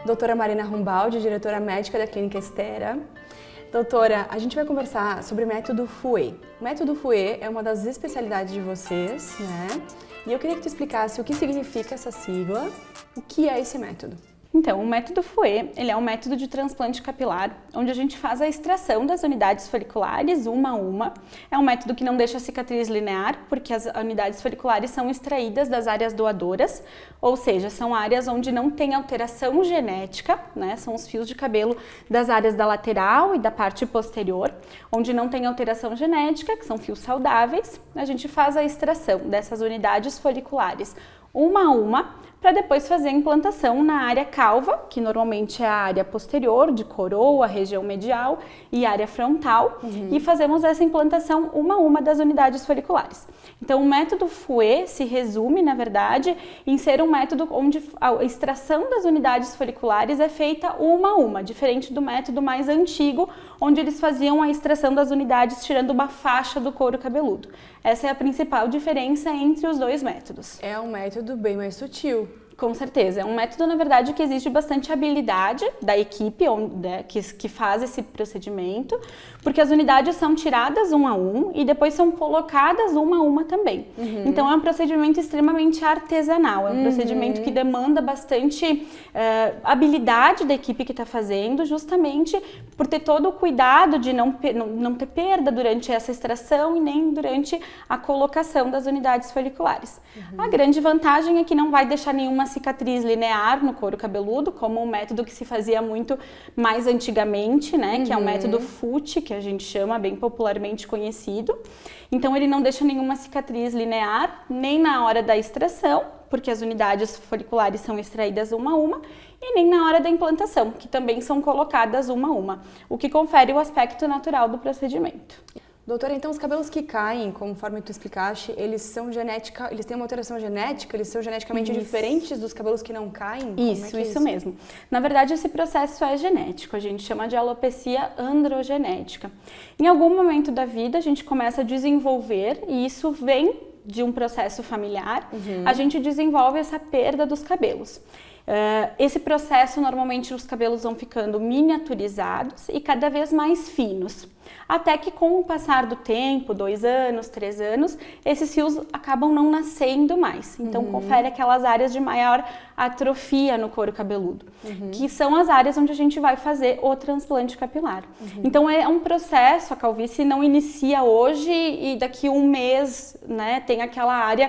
doutora Marina Rumbaldi, diretora médica da Clínica Estera. Doutora, a gente vai conversar sobre o método Fouet. O método Fouet é uma das especialidades de vocês, né? E eu queria que tu explicasse o que significa essa sigla, o que é esse método. Então, o método Fouet, ele é um método de transplante capilar, onde a gente faz a extração das unidades foliculares uma a uma. É um método que não deixa cicatriz linear, porque as unidades foliculares são extraídas das áreas doadoras, ou seja, são áreas onde não tem alteração genética, né? São os fios de cabelo das áreas da lateral e da parte posterior, onde não tem alteração genética, que são fios saudáveis. A gente faz a extração dessas unidades foliculares uma a uma, para depois fazer a implantação na área calva, que normalmente é a área posterior, de coroa, região medial e área frontal, e fazemos essa implantação uma a uma das unidades foliculares. Então, o método Fouet se resume, na verdade, em ser um método onde a extração das unidades foliculares é feita uma a uma, diferente do método mais antigo, onde eles faziam a extração das unidades tirando uma faixa do couro cabeludo. Essa é a principal diferença entre os dois métodos. É um método bem mais sutil. Com certeza, é um método, na verdade, que exige bastante habilidade da equipe que faz esse procedimento, porque as unidades são tiradas um a um e depois são colocadas uma a uma também. Então, é um procedimento extremamente artesanal, é um procedimento que demanda bastante habilidade da equipe que está fazendo, justamente por ter todo o cuidado de não ter perda durante essa extração e nem durante a colocação das unidades foliculares. A grande vantagem é que não vai deixar nenhuma cicatriz linear no couro cabeludo, como um método que se fazia muito mais antigamente, né, que é o método FUT, que a gente chama, bem popularmente conhecido. Então, ele não deixa nenhuma cicatriz linear, nem na hora da extração, porque as unidades foliculares são extraídas uma a uma, e nem na hora da implantação, que também são colocadas uma a uma, o que confere o aspecto natural do procedimento. Doutora, então os cabelos que caem, conforme tu explicaste, eles têm uma alteração genética, eles são geneticamente diferentes dos cabelos que não caem? Isso mesmo. Na verdade, esse processo é genético, a gente chama de alopecia androgenética. Em algum momento da vida, a gente começa a desenvolver, e isso vem de um processo familiar, a gente desenvolve essa perda dos cabelos. Esse processo, normalmente, os cabelos vão ficando miniaturizados e cada vez mais finos. Até que com o passar do tempo, 2 anos, 3 anos, esses fios acabam não nascendo mais. Então, confere aquelas áreas de maior atrofia no couro cabeludo, que são as áreas onde a gente vai fazer o transplante capilar. Então, é um processo, a calvície não inicia hoje e daqui 1 mês, né, tem aquela área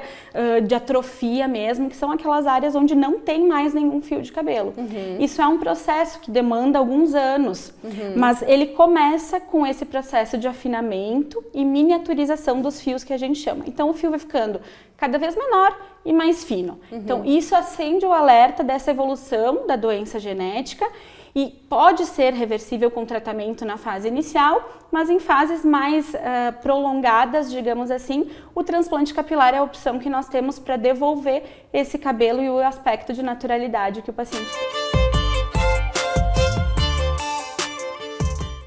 de atrofia mesmo, que são aquelas áreas onde não tem mais nenhum fio de cabelo. Isso é um processo que demanda alguns anos, mas ele começa com esse processo de afinamento e miniaturização dos fios que a gente chama. Então, o fio vai ficando cada vez menor e mais fino. Então, isso acende o alerta dessa evolução da doença genética e pode ser reversível com tratamento na fase inicial, mas em fases mais prolongadas, digamos assim, o transplante capilar é a opção que nós temos para devolver esse cabelo e o aspecto de naturalidade que o paciente tem.